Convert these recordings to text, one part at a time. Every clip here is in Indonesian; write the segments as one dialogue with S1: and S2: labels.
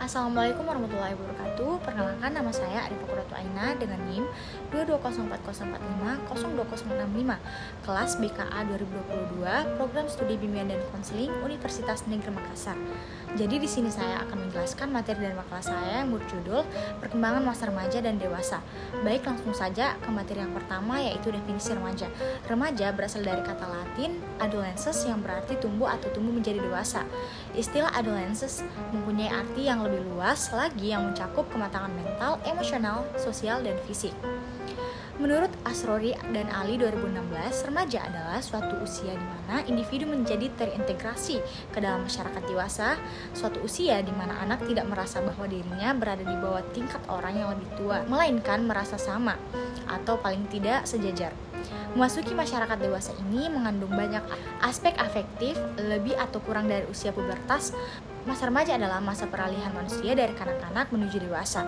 S1: Assalamualaikum warahmatullahi wabarakatuh. Perkenalkan, nama saya Arifah Qurratu Aina dengan NIM 2204045 kelas BKA 2022, Program Studi Bimbingan dan Konseling Universitas Negeri Makassar. Jadi di sini saya akan menjelaskan materi dari makalah saya yang berjudul Perkembangan Masa Remaja dan Dewasa. Baik, langsung saja ke materi yang pertama, yaitu definisi remaja. Remaja berasal dari kata Latin adolescens yang berarti tumbuh atau tumbuh menjadi dewasa. Istilah adolescens mempunyai arti yang lebih luas lagi yang mencakup kematangan mental, emosional, sosial, dan fisik. Menurut Asrori dan Ali 2016, remaja adalah suatu usia di mana individu menjadi terintegrasi ke dalam masyarakat dewasa, suatu usia di mana anak tidak merasa bahwa dirinya berada di bawah tingkat orang yang lebih tua, melainkan merasa sama atau paling tidak sejajar. Memasuki masyarakat dewasa ini mengandung banyak aspek afektif, lebih atau kurang dari usia pubertas. Masa remaja adalah masa peralihan manusia dari kanak-kanak menuju dewasa.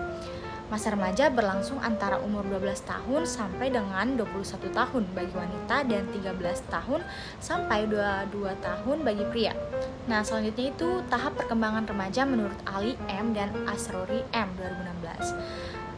S1: Masa remaja berlangsung antara umur 12 tahun sampai dengan 21 tahun bagi wanita dan 13 tahun sampai 22 tahun bagi pria. Nah, selanjutnya itu tahap perkembangan remaja menurut Ali M dan Asrori M 2016.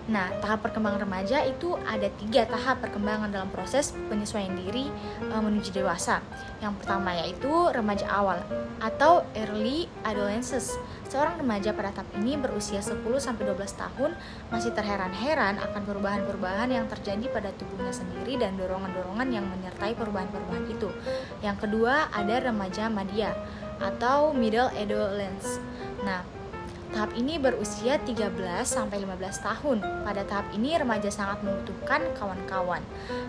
S1: Nah, tahap perkembangan remaja itu ada 3 tahap perkembangan dalam proses penyesuaian diri menuju dewasa. Yang pertama yaitu remaja awal atau early adolescence. Seorang remaja pada tahap ini berusia 10-12 tahun masih terheran-heran akan perubahan-perubahan yang terjadi pada tubuhnya sendiri dan dorongan-dorongan yang menyertai perubahan-perubahan itu. Yang kedua ada remaja madya atau middle adolescence. Nah, tahap ini berusia 13-15 tahun. Pada tahap ini remaja sangat membutuhkan kawan-kawan.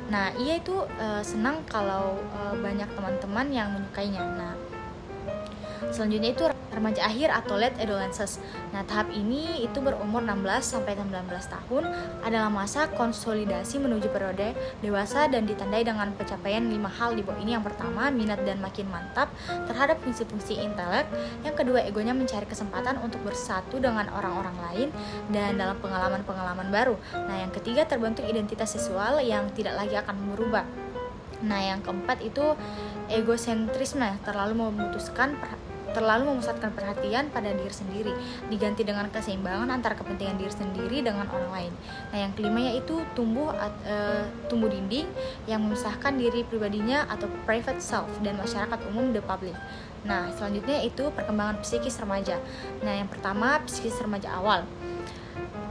S1: Nah, ia itu senang kalau banyak teman-teman yang menyukainya. Nah, selanjutnya itu remaja akhir atau late adolescence. Nah, tahap ini itu berumur 16-19 tahun, adalah masa konsolidasi menuju periode dewasa dan ditandai dengan pencapaian 5 hal di bawah ini. Yang pertama, minat dan makin mantap terhadap fungsi-fungsi intelek. Yang kedua, egonya mencari kesempatan untuk bersatu dengan orang-orang lain dan dalam pengalaman-pengalaman baru. Nah, yang ketiga, terbentuk identitas seksual yang tidak lagi akan berubah. Nah, yang keempat itu egosentrisme, terlalu memusatkan perhatian pada diri sendiri, diganti dengan keseimbangan antara kepentingan diri sendiri dengan orang lain. Nah, yang kelima yaitu tumbuh dinding yang memisahkan diri pribadinya atau private self dan masyarakat umum, the public. Nah, selanjutnya itu perkembangan psikis remaja. Nah, yang pertama psikis remaja awal.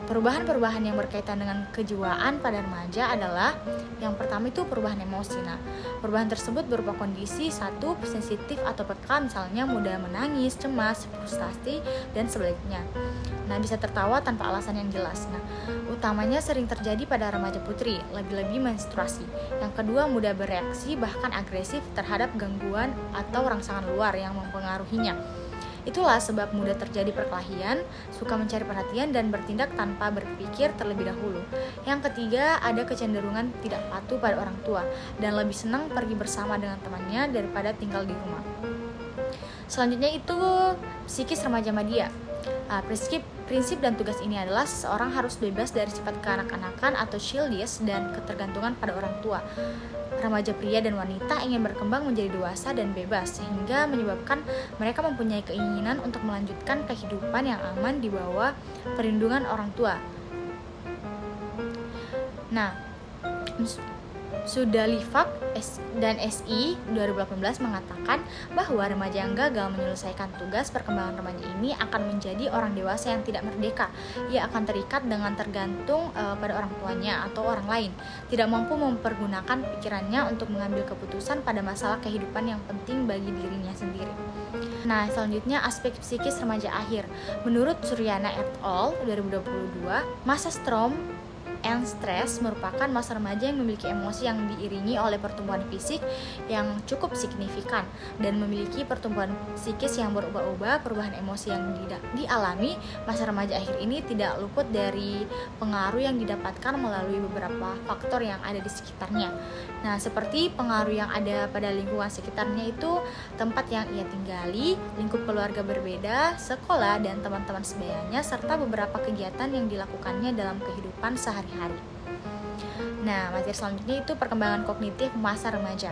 S1: Perubahan-perubahan yang berkaitan dengan kejiwaan pada remaja adalah yang pertama itu perubahan emosi. Nah, perubahan tersebut berupa kondisi satu sensitif atau peka, misalnya mudah menangis, cemas, frustasi, dan sebaliknya. Nah, bisa tertawa tanpa alasan yang jelas. Nah, utamanya sering terjadi pada remaja putri, lebih-lebih menstruasi. Yang kedua, mudah bereaksi bahkan agresif terhadap gangguan atau rangsangan luar yang mempengaruhinya. Itulah sebab mudah terjadi perkelahian, suka mencari perhatian dan bertindak tanpa berpikir terlebih dahulu. Yang ketiga, ada kecenderungan tidak patuh pada orang tua dan lebih senang pergi bersama dengan temannya daripada tinggal di rumah. Selanjutnya itu psikis remaja madya. Prinsip dan tugas ini adalah seseorang harus bebas dari sifat kekanak-kanakan atau childish dan ketergantungan pada orang tua. Remaja pria dan wanita ingin berkembang menjadi dewasa dan bebas, sehingga menyebabkan mereka mempunyai keinginan untuk melanjutkan kehidupan yang aman di bawah perlindungan orang tua. Nah, Sudalifak dan SI 2018 mengatakan bahwa remaja yang gagal menyelesaikan tugas perkembangan remaja ini akan menjadi orang dewasa yang tidak merdeka. Ia akan terikat dengan tergantung pada orang tuanya atau orang lain, tidak mampu mempergunakan pikirannya untuk mengambil keputusan pada masalah kehidupan yang penting bagi dirinya sendiri. Nah, selanjutnya aspek psikis remaja akhir. Menurut Suryana et al. 2022, masa storm and stress merupakan masa remaja yang memiliki emosi yang diiringi oleh pertumbuhan fisik yang cukup signifikan dan memiliki pertumbuhan psikis yang berubah-ubah. Perubahan emosi yang dialami masa remaja akhir ini tidak luput dari pengaruh yang didapatkan melalui beberapa faktor yang ada di sekitarnya. Nah, seperti pengaruh yang ada pada lingkungan sekitarnya itu tempat yang ia tinggali, lingkup keluarga berbeda, sekolah dan teman-teman sebayanya, serta beberapa kegiatan yang dilakukannya dalam kehidupan sehari-hari. Nah, materi selanjutnya itu perkembangan kognitif masa remaja.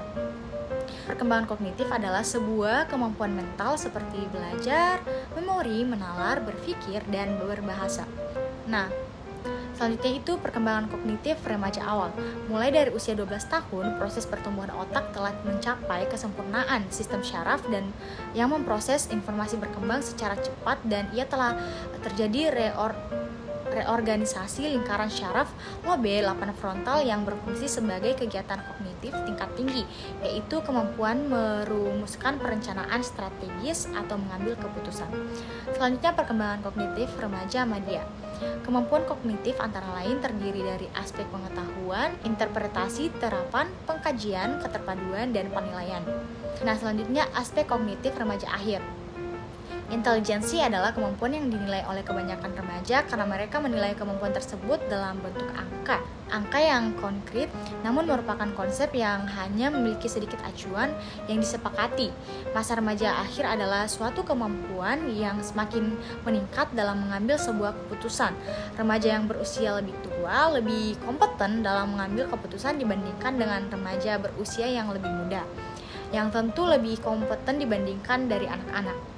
S1: Perkembangan kognitif adalah sebuah kemampuan mental seperti belajar, memori, menalar, berpikir, dan berbahasa. Nah, selanjutnya itu perkembangan kognitif remaja awal. Mulai dari usia 12 tahun, proses pertumbuhan otak telah mencapai kesempurnaan sistem syaraf dan yang memproses informasi berkembang secara cepat, dan ia telah terjadi reorganisasi lingkaran syaraf lobe 8 frontal yang berfungsi sebagai kegiatan kognitif tingkat tinggi, yaitu kemampuan merumuskan perencanaan strategis atau mengambil keputusan. Selanjutnya perkembangan kognitif remaja media. Kemampuan kognitif antara lain terdiri dari aspek pengetahuan, interpretasi, terapan, pengkajian, keterpaduan, dan penilaian. Nah, selanjutnya aspek kognitif remaja akhir. Intelijensi adalah kemampuan yang dinilai oleh kebanyakan remaja karena mereka menilai kemampuan tersebut dalam bentuk angka. Angka yang konkret namun merupakan konsep yang hanya memiliki sedikit acuan yang disepakati. Masa remaja akhir adalah suatu kemampuan yang semakin meningkat dalam mengambil sebuah keputusan. Remaja yang berusia lebih tua lebih kompeten dalam mengambil keputusan dibandingkan dengan remaja berusia yang lebih muda, yang tentu lebih kompeten dibandingkan dari anak-anak.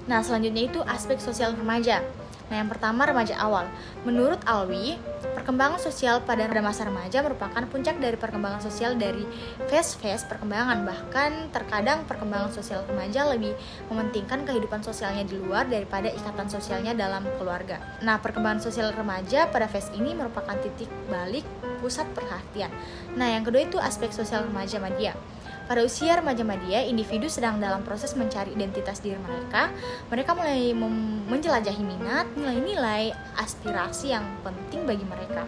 S1: Nah, selanjutnya itu aspek sosial remaja. Nah, yang pertama remaja awal. Menurut Alwi, perkembangan sosial pada masa remaja merupakan puncak dari perkembangan sosial dari fase-fase perkembangan. Bahkan terkadang perkembangan sosial remaja lebih mementingkan kehidupan sosialnya di luar daripada ikatan sosialnya dalam keluarga. Nah, perkembangan sosial remaja pada fase ini merupakan titik balik pusat perhatian. Nah, yang kedua itu aspek sosial remaja media. Pada usia remaja media, individu sedang dalam proses mencari identitas diri mereka. Mereka mulai menjelajahi minat, nilai-nilai, aspirasi yang penting bagi mereka.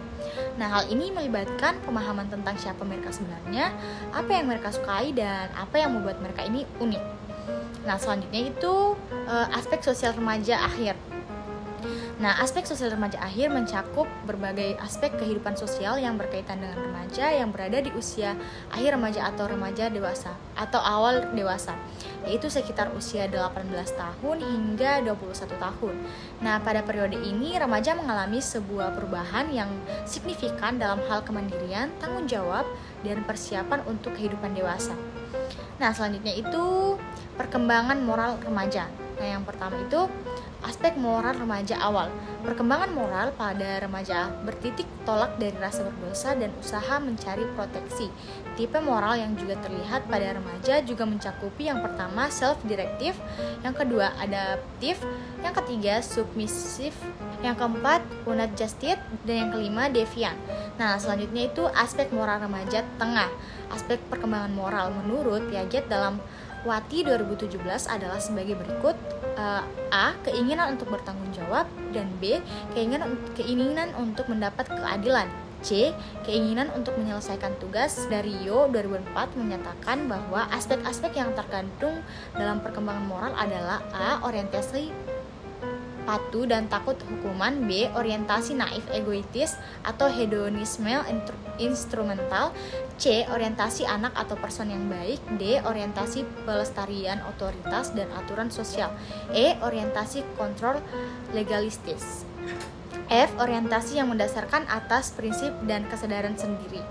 S1: Nah, hal ini melibatkan pemahaman tentang siapa mereka sebenarnya, apa yang mereka sukai, dan apa yang membuat mereka ini unik. Nah, selanjutnya itu aspek sosial remaja akhir. Nah, aspek sosial remaja akhir mencakup berbagai aspek kehidupan sosial yang berkaitan dengan remaja yang berada di usia akhir remaja atau remaja dewasa atau awal dewasa, yaitu sekitar usia 18 tahun hingga 21 tahun. Nah, pada periode ini remaja mengalami sebuah perubahan yang signifikan dalam hal kemandirian, tanggung jawab, dan persiapan untuk kehidupan dewasa. Nah, selanjutnya itu perkembangan moral remaja. Nah, yang pertama itu aspek moral remaja awal. Perkembangan moral pada remaja bertitik tolak dari rasa berdosa dan usaha mencari proteksi. Tipe moral yang juga terlihat pada remaja juga mencakupi yang pertama self-directive, yang kedua adaptif, yang ketiga submissive, yang keempat unadjusted, dan yang kelima deviant. Nah, selanjutnya itu aspek moral remaja tengah. Aspek perkembangan moral menurut Piaget dalam Wati 2017 adalah sebagai berikut. A. Keinginan untuk bertanggung jawab, dan B. Keinginan untuk mendapat keadilan. C. Keinginan untuk menyelesaikan tugas. Dari Yo 2004 menyatakan bahwa aspek-aspek yang terkandung dalam perkembangan moral adalah A. Orientasi patuh dan takut hukuman, B. Orientasi naif egoitis atau hedonisme instrumental, C. Orientasi anak atau person yang baik, D. Orientasi pelestarian otoritas dan aturan sosial, E. Orientasi kontrol legalistis, F. Orientasi yang mendasarkan atas prinsip dan kesadaran sendiri.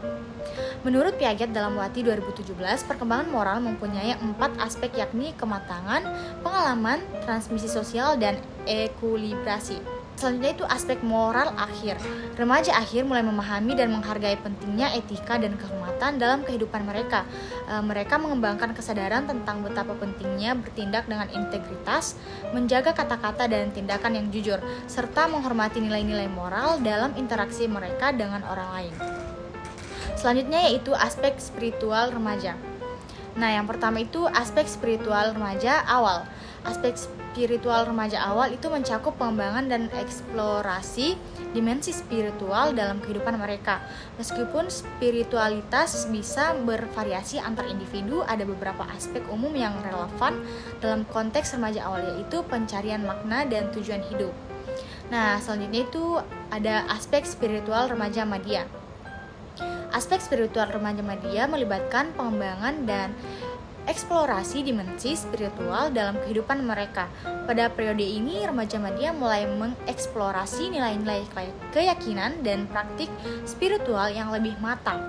S1: Menurut Piaget dalam Wati 2017, perkembangan moral mempunyai 4 aspek, yakni kematangan, pengalaman, transmisi sosial, dan ekuilibrasi. Selanjutnya itu aspek moral akhir. Remaja akhir mulai memahami dan menghargai pentingnya etika dan kehormatan dalam kehidupan mereka. Mereka mengembangkan kesadaran tentang betapa pentingnya bertindak dengan integritas, menjaga kata-kata dan tindakan yang jujur, serta menghormati nilai-nilai moral dalam interaksi mereka dengan orang lain. Selanjutnya yaitu aspek spiritual remaja. Nah, yang pertama itu aspek spiritual remaja awal. Aspek spiritual remaja awal itu mencakup pengembangan dan eksplorasi dimensi spiritual dalam kehidupan mereka. Meskipun spiritualitas bisa bervariasi antar individu, ada beberapa aspek umum yang relevan dalam konteks remaja awal, yaitu pencarian makna dan tujuan hidup. Nah, selanjutnya itu ada aspek spiritual remaja media. Aspek spiritual remaja media melibatkan pengembangan dan eksplorasi dimensi spiritual dalam kehidupan mereka. Pada periode ini, remaja media mulai mengeksplorasi nilai-nilai keyakinan dan praktik spiritual yang lebih matang.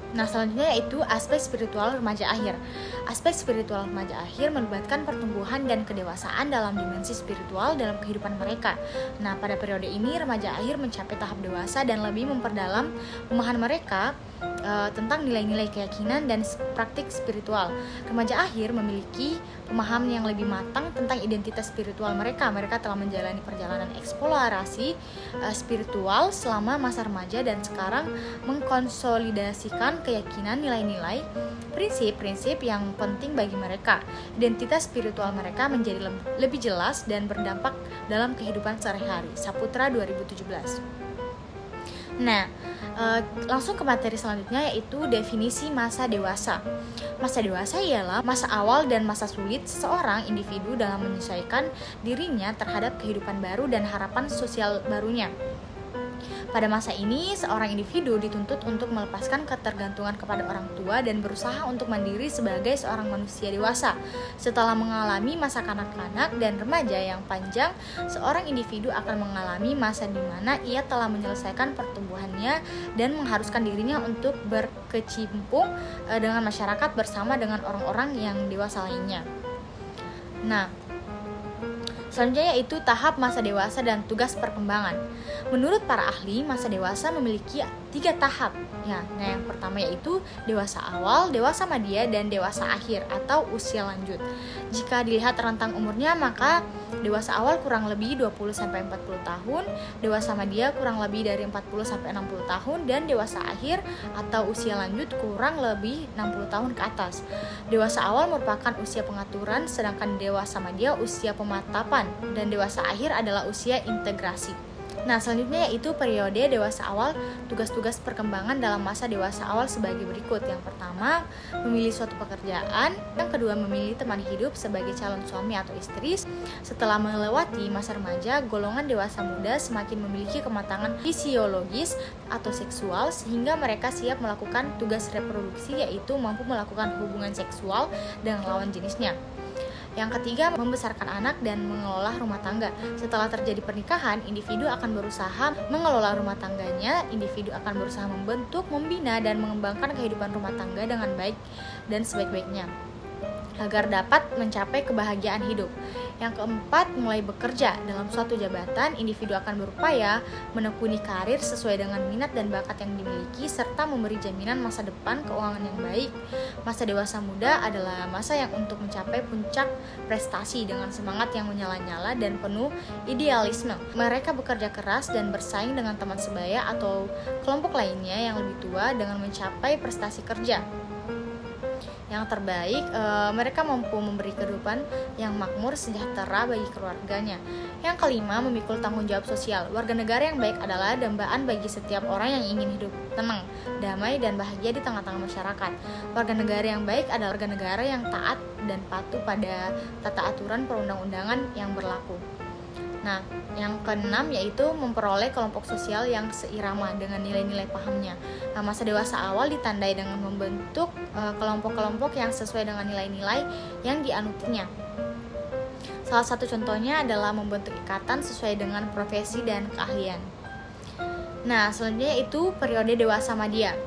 S1: Nah, selanjutnya yaitu aspek spiritual remaja akhir. Aspek spiritual remaja akhir melibatkan pertumbuhan dan kedewasaan dalam dimensi spiritual dalam kehidupan mereka. Nah, pada periode ini remaja akhir mencapai tahap dewasa dan lebih memperdalam pemahaman mereka tentang nilai-nilai keyakinan dan praktik spiritual. Remaja akhir memiliki pemahaman yang lebih matang tentang identitas spiritual mereka. Mereka telah menjalani perjalanan eksplorasi spiritual selama masa remaja dan sekarang mengkonsolidasikan keyakinan, nilai-nilai, prinsip-prinsip yang penting bagi mereka. Identitas spiritual mereka menjadi lebih jelas dan berdampak dalam kehidupan sehari-hari. Saputra 2017. Nah, langsung ke materi selanjutnya yaitu definisi masa dewasa. Masa dewasa ialah masa awal dan masa sulit seseorang individu dalam menyesuaikan dirinya terhadap kehidupan baru dan harapan sosial barunya. Pada masa ini, seorang individu dituntut untuk melepaskan ketergantungan kepada orang tua dan berusaha untuk mandiri sebagai seorang manusia dewasa. Setelah mengalami masa kanak-kanak dan remaja yang panjang, seorang individu akan mengalami masa di mana ia telah menyelesaikan pertumbuhannya dan mengharuskan dirinya untuk berkecimpung dengan masyarakat bersama dengan orang-orang yang dewasa lainnya. Nah, selanjutnya yaitu tahap masa dewasa dan tugas perkembangan. Menurut para ahli, masa dewasa memiliki 3 tahap. Ya, nah yang pertama yaitu dewasa awal, dewasa madya, dan dewasa akhir atau usia lanjut. Jika dilihat rentang umurnya, maka dewasa awal kurang lebih 20-40 tahun, dewasa madya kurang lebih dari 40-60 tahun, dan dewasa akhir atau usia lanjut kurang lebih 60 tahun ke atas. Dewasa awal merupakan usia pengaturan, sedangkan dewasa madya usia pematapan, dan dewasa akhir adalah usia integrasi. Nah, selanjutnya yaitu periode dewasa awal, tugas-tugas perkembangan dalam masa dewasa awal sebagai berikut. Yang pertama, memilih suatu pekerjaan. Yang kedua, memilih teman hidup sebagai calon suami atau istri. Setelah melewati masa remaja, golongan dewasa muda semakin memiliki kematangan fisiologis atau seksual sehingga mereka siap melakukan tugas reproduksi, yaitu mampu melakukan hubungan seksual dengan lawan jenisnya. Yang ketiga, membesarkan anak dan mengelola rumah tangga. Setelah terjadi pernikahan, individu akan berusaha mengelola rumah tangganya. Individu akan berusaha membentuk, membina, dan mengembangkan kehidupan rumah tangga dengan baik dan sebaik-baiknya agar dapat mencapai kebahagiaan hidup. Yang keempat, mulai bekerja. Dalam suatu jabatan, individu akan berupaya menekuni karir sesuai dengan minat dan bakat yang dimiliki serta memberi jaminan masa depan keuangan yang baik. Masa dewasa muda adalah masa yang untuk mencapai puncak prestasi dengan semangat yang menyala-nyala dan penuh idealisme. Mereka bekerja keras dan bersaing dengan teman sebaya atau kelompok lainnya yang lebih tua dengan mencapai prestasi kerja yang terbaik. Mereka mampu memberi kehidupan yang makmur sejahtera bagi keluarganya. Yang kelima, memikul tanggung jawab sosial. Warga negara yang baik adalah dambaan bagi setiap orang yang ingin hidup tenang, damai, dan bahagia di tengah-tengah masyarakat. Warga negara yang baik adalah warga negara yang taat dan patuh pada tata aturan perundang-undangan yang berlaku. Nah, yang keenam yaitu memperoleh kelompok sosial yang seirama dengan nilai-nilai pahamnya. Nah, masa dewasa awal ditandai dengan membentuk kelompok-kelompok yang sesuai dengan nilai-nilai yang dianutinya. Salah satu contohnya adalah membentuk ikatan sesuai dengan profesi dan keahlian. Nah, selanjutnya itu periode dewasa madya.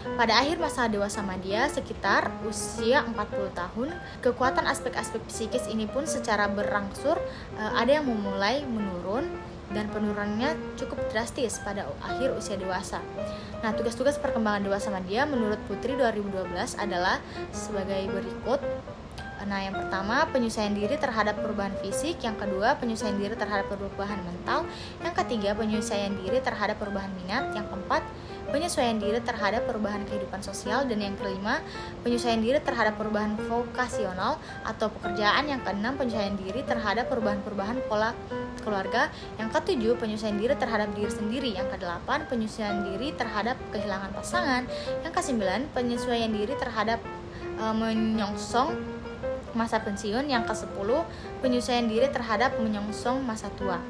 S1: Pada akhir masa dewasa madya, sekitar usia 40 tahun, kekuatan aspek-aspek psikis ini pun secara berangsur ada yang memulai menurun dan penurunannya cukup drastis pada akhir usia dewasa. Nah, tugas-tugas perkembangan dewasa madya menurut Putri 2012 adalah sebagai berikut. Nah, yang pertama, penyesuaian diri terhadap perubahan fisik. Yang kedua, penyesuaian diri terhadap perubahan mental. Yang ketiga, penyesuaian diri terhadap perubahan minat. Yang keempat, penyesuaian diri terhadap perubahan kehidupan sosial. Dan yang kelima, penyesuaian diri terhadap perubahan vokasional atau pekerjaan. Yang keenam, penyesuaian diri terhadap perubahan-perubahan pola keluarga. Yang ketujuh, penyesuaian diri terhadap diri sendiri. Yang kedelapan, penyesuaian diri terhadap kehilangan pasangan. Yang kesembilan, penyesuaian diri terhadap menyongsong masa pensiun. Yang ke-10, penyesuaian diri terhadap menyongsong masa tua.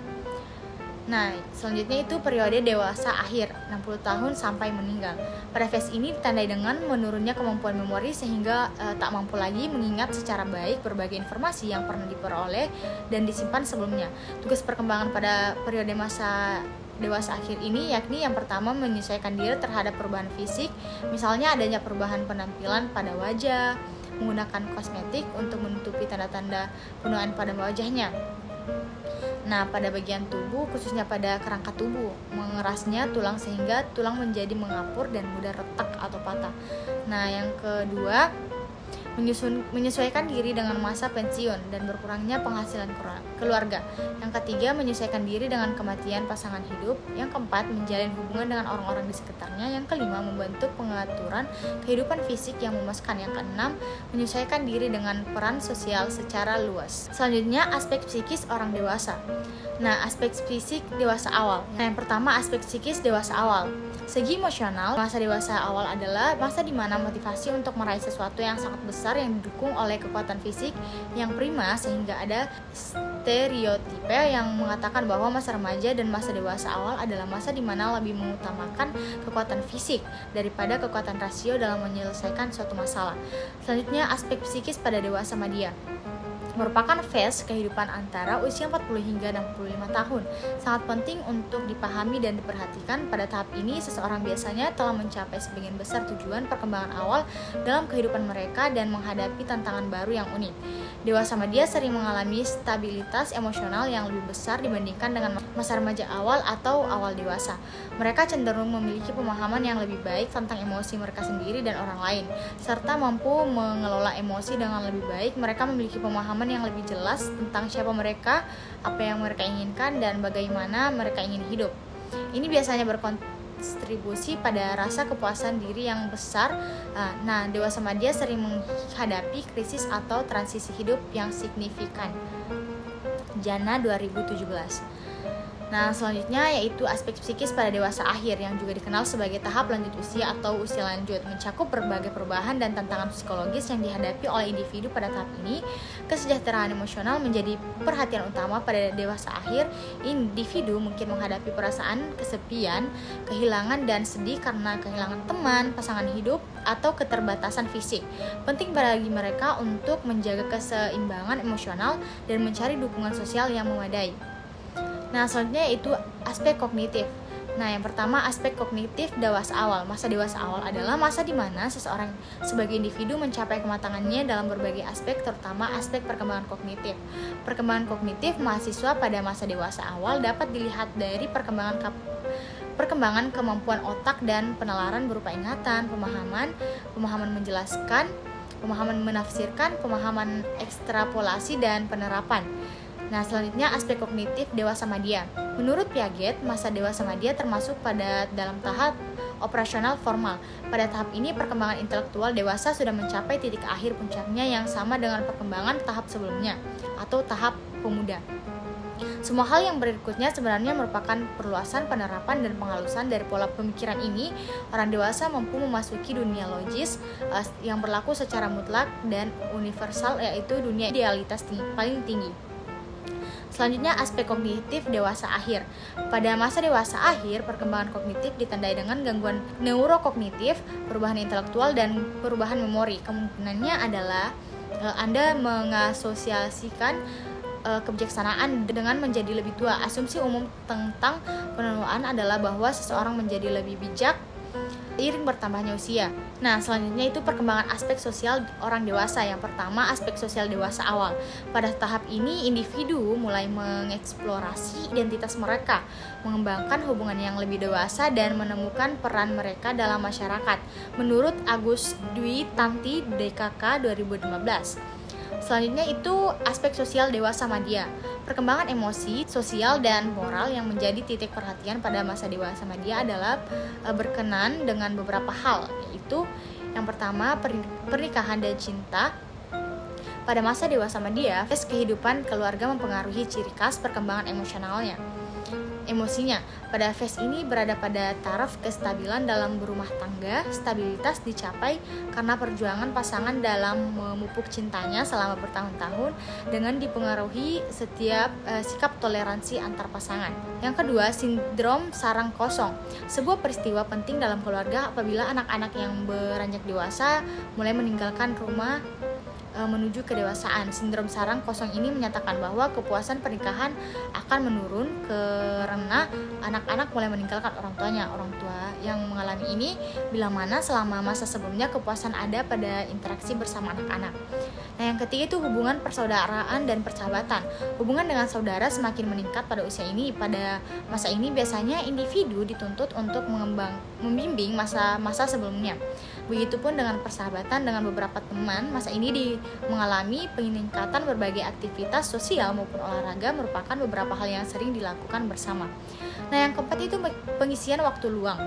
S1: Nah, selanjutnya itu periode dewasa akhir, 60 tahun sampai meninggal. Pada fase ini ditandai dengan menurunnya kemampuan memori sehingga tak mampu lagi mengingat secara baik berbagai informasi yang pernah diperoleh dan disimpan sebelumnya. Tugas perkembangan pada periode masa dewasa akhir ini, yakni yang pertama menyesuaikan diri terhadap perubahan fisik, misalnya adanya perubahan penampilan pada wajah, menggunakan kosmetik untuk menutupi tanda-tanda penuaan pada wajahnya. Nah, pada bagian tubuh, khususnya pada kerangka tubuh, mengerasnya tulang sehingga tulang menjadi mengapur dan mudah retak atau patah. Nah, yang kedua, menyesuaikan diri dengan masa pensiun dan berkurangnya penghasilan keluarga. Yang ketiga, menyesuaikan diri dengan kematian pasangan hidup. Yang keempat, menjalin hubungan dengan orang-orang di sekitarnya. Yang kelima, membentuk pengaturan kehidupan fisik yang memuaskan. Yang keenam, menyesuaikan diri dengan peran sosial secara luas. Selanjutnya, aspek psikis orang dewasa. Nah, aspek fisik dewasa awal. Nah, yang pertama, aspek psikis dewasa awal. Segi emosional, masa dewasa awal adalah masa di mana motivasi untuk meraih sesuatu yang sangat besar yang didukung oleh kekuatan fisik yang prima, sehingga ada stereotipe yang mengatakan bahwa masa remaja dan masa dewasa awal adalah masa di mana lebih mengutamakan kekuatan fisik daripada kekuatan rasio dalam menyelesaikan suatu masalah. Selanjutnya, aspek psikis pada dewasa media merupakan fase kehidupan antara usia 40 hingga 65 tahun. Sangat penting untuk dipahami dan diperhatikan. Pada tahap ini, seseorang biasanya telah mencapai sebagian besar tujuan perkembangan awal dalam kehidupan mereka dan menghadapi tantangan baru yang unik. Dewasa media sering mengalami stabilitas emosional yang lebih besar dibandingkan dengan masa remaja awal atau awal dewasa. Mereka cenderung memiliki pemahaman yang lebih baik tentang emosi mereka sendiri dan orang lain, serta mampu mengelola emosi dengan lebih baik. Mereka memiliki pemahaman yang lebih jelas tentang siapa mereka, apa yang mereka inginkan, dan bagaimana mereka ingin hidup. Ini biasanya berkontribusi pada rasa kepuasan diri yang besar. Nah, dewasa media sering menghadapi krisis atau transisi hidup yang signifikan. Jana 2017. Nah, selanjutnya yaitu aspek psikis pada dewasa akhir yang juga dikenal sebagai tahap lanjut usia atau usia lanjut, mencakup berbagai perubahan dan tantangan psikologis yang dihadapi oleh individu pada tahap ini. Kesejahteraan emosional menjadi perhatian utama pada dewasa akhir. Individu mungkin menghadapi perasaan kesepian, kehilangan dan sedih karena kehilangan teman, pasangan hidup, atau keterbatasan fisik. Penting bagi mereka untuk menjaga keseimbangan emosional dan mencari dukungan sosial yang memadai. Nah, selanjutnya itu aspek kognitif. Nah, yang pertama aspek kognitif dewasa awal. Masa dewasa awal adalah masa di mana seseorang sebagai individu mencapai kematangannya dalam berbagai aspek, terutama aspek perkembangan kognitif. Perkembangan kognitif mahasiswa pada masa dewasa awal dapat dilihat dari perkembangan kemampuan otak dan penalaran berupa ingatan, pemahaman menjelaskan, pemahaman menafsirkan, pemahaman ekstrapolasi, dan penerapan. Nah, selanjutnya aspek kognitif dewasa media. Menurut Piaget, masa dewasa media termasuk dalam tahap operasional formal. Pada tahap ini, perkembangan intelektual dewasa sudah mencapai titik akhir puncaknya yang sama dengan perkembangan tahap sebelumnya atau tahap pemuda. Semua hal yang berikutnya sebenarnya merupakan perluasan, penerapan, dan penghalusan dari pola pemikiran ini. Orang dewasa mampu memasuki dunia logis yang berlaku secara mutlak dan universal, yaitu dunia idealitas paling tinggi. Selanjutnya, aspek kognitif dewasa akhir. Pada masa dewasa akhir, perkembangan kognitif ditandai dengan gangguan neurokognitif, perubahan intelektual, dan perubahan memori. Kemungkinannya adalah Anda mengasosiasikan kebijaksanaan dengan menjadi lebih tua. Asumsi umum tentang penuaan adalah bahwa seseorang menjadi lebih bijak seiring bertambahnya usia. Nah, selanjutnya itu perkembangan aspek sosial orang dewasa. Yang pertama, aspek sosial dewasa awal. Pada tahap ini, individu mulai mengeksplorasi identitas mereka, mengembangkan hubungan yang lebih dewasa, dan menemukan peran mereka dalam masyarakat. Menurut Agus Dwi Tanti, DKK 2015. Selanjutnya itu aspek sosial dewasa media. Perkembangan emosi, sosial, dan moral yang menjadi titik perhatian pada masa dewasa media adalah berkenan dengan beberapa hal, yaitu yang pertama pernikahan dan cinta. Pada masa dewasa media, kehidupan keluarga mempengaruhi ciri khas perkembangan emosinya. Pada fase ini berada pada taraf kestabilan dalam berumah tangga. Stabilitas dicapai karena perjuangan pasangan dalam memupuk cintanya selama bertahun-tahun dengan dipengaruhi setiap sikap toleransi antar pasangan. Yang kedua, sindrom sarang kosong. Sebuah peristiwa penting dalam keluarga apabila anak-anak yang beranjak dewasa mulai meninggalkan rumah menuju kedewasaan. Sindrom sarang kosong ini menyatakan bahwa kepuasan pernikahan akan menurun karena anak-anak mulai meninggalkan orang tuanya. Orang tua yang mengalami ini bila mana selama masa sebelumnya kepuasan ada pada interaksi bersama anak-anak. Nah, yang ketiga itu hubungan persaudaraan dan persahabatan. Hubungan dengan saudara semakin meningkat pada usia ini. Pada masa ini biasanya individu dituntut untuk membimbing masa-masa sebelumnya. Begitupun dengan persahabatan dengan beberapa teman. Masa ini mengalami peningkatan berbagai aktivitas sosial maupun olahraga merupakan beberapa hal yang sering dilakukan bersama. Nah, yang keempat itu pengisian waktu luang.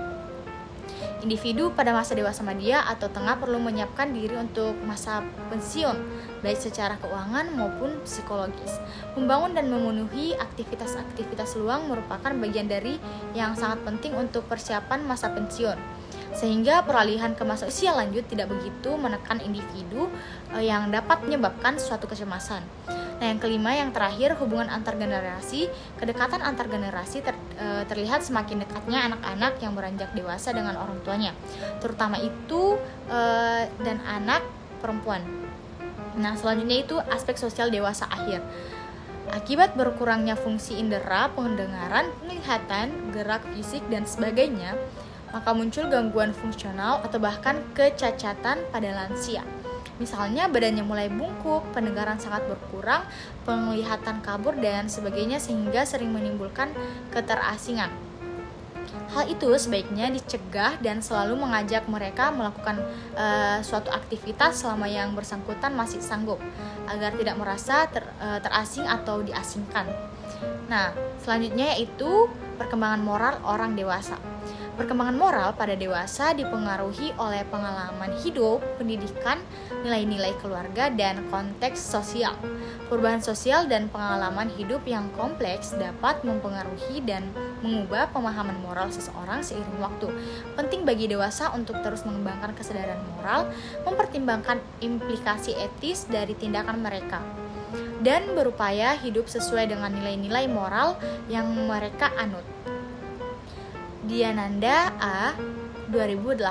S1: Individu pada masa dewasa media atau tengah perlu menyiapkan diri untuk masa pensiun, baik secara keuangan maupun psikologis. Membangun dan memenuhi aktivitas-aktivitas luang merupakan bagian dari yang sangat penting untuk persiapan masa pensiun. Sehingga peralihan ke masa usia lanjut tidak begitu menekan individu yang dapat menyebabkan suatu kecemasan. Nah, yang kelima, yang terakhir, hubungan antar generasi. Kedekatan antar generasi terlihat semakin dekatnya anak-anak yang beranjak dewasa dengan orang tuanya, terutama itu dan anak perempuan. Nah, selanjutnya itu aspek sosial dewasa akhir. Akibat berkurangnya fungsi indera, pendengaran, penglihatan, gerak fisik, dan sebagainya, maka muncul gangguan fungsional atau bahkan kecacatan pada lansia. Misalnya badannya mulai bungkuk, pendengaran sangat berkurang, penglihatan kabur, dan sebagainya sehingga sering menimbulkan keterasingan. Hal itu sebaiknya dicegah dan selalu mengajak mereka melakukan suatu aktivitas selama yang bersangkutan masih sanggup, agar tidak merasa terasing atau diasingkan. Nah, selanjutnya yaitu perkembangan moral orang dewasa. Perkembangan moral pada dewasa dipengaruhi oleh pengalaman hidup, pendidikan, nilai-nilai keluarga, dan konteks sosial. Perubahan sosial dan pengalaman hidup yang kompleks dapat mempengaruhi dan mengubah pemahaman moral seseorang seiring waktu. Penting bagi dewasa untuk terus mengembangkan kesadaran moral, mempertimbangkan implikasi etis dari tindakan mereka, dan berupaya hidup sesuai dengan nilai-nilai moral yang mereka anut. Diananda A. 2018.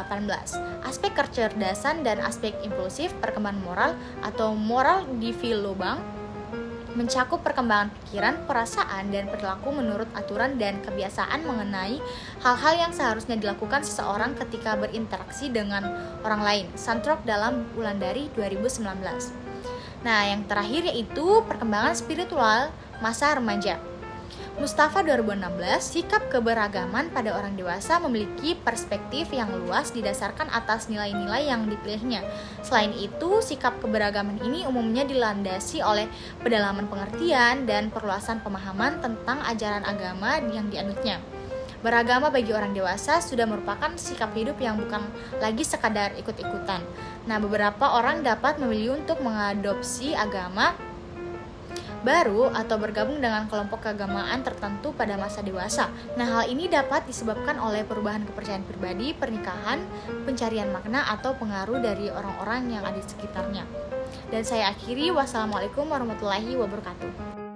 S1: Aspek kecerdasan dan aspek impulsif perkembangan moral atau moral development mencakup perkembangan pikiran, perasaan, dan perilaku menurut aturan dan kebiasaan mengenai hal-hal yang seharusnya dilakukan seseorang ketika berinteraksi dengan orang lain. Santrok dalam Wulandari 2019. Nah, yang terakhir yaitu perkembangan spiritual masa remaja. Mustafa 2016, sikap keberagaman pada orang dewasa memiliki perspektif yang luas didasarkan atas nilai-nilai yang dipilihnya. Selain itu, sikap keberagaman ini umumnya dilandasi oleh pendalaman pengertian dan perluasan pemahaman tentang ajaran agama yang dianutnya. Beragama bagi orang dewasa sudah merupakan sikap hidup yang bukan lagi sekadar ikut-ikutan. Nah, beberapa orang dapat memilih untuk mengadopsi agama baru atau bergabung dengan kelompok keagamaan tertentu pada masa dewasa. Nah, hal ini dapat disebabkan oleh perubahan kepercayaan pribadi, pernikahan, pencarian makna, atau pengaruh dari orang-orang yang ada di sekitarnya. Dan saya akhiri, wassalamualaikum warahmatullahi wabarakatuh.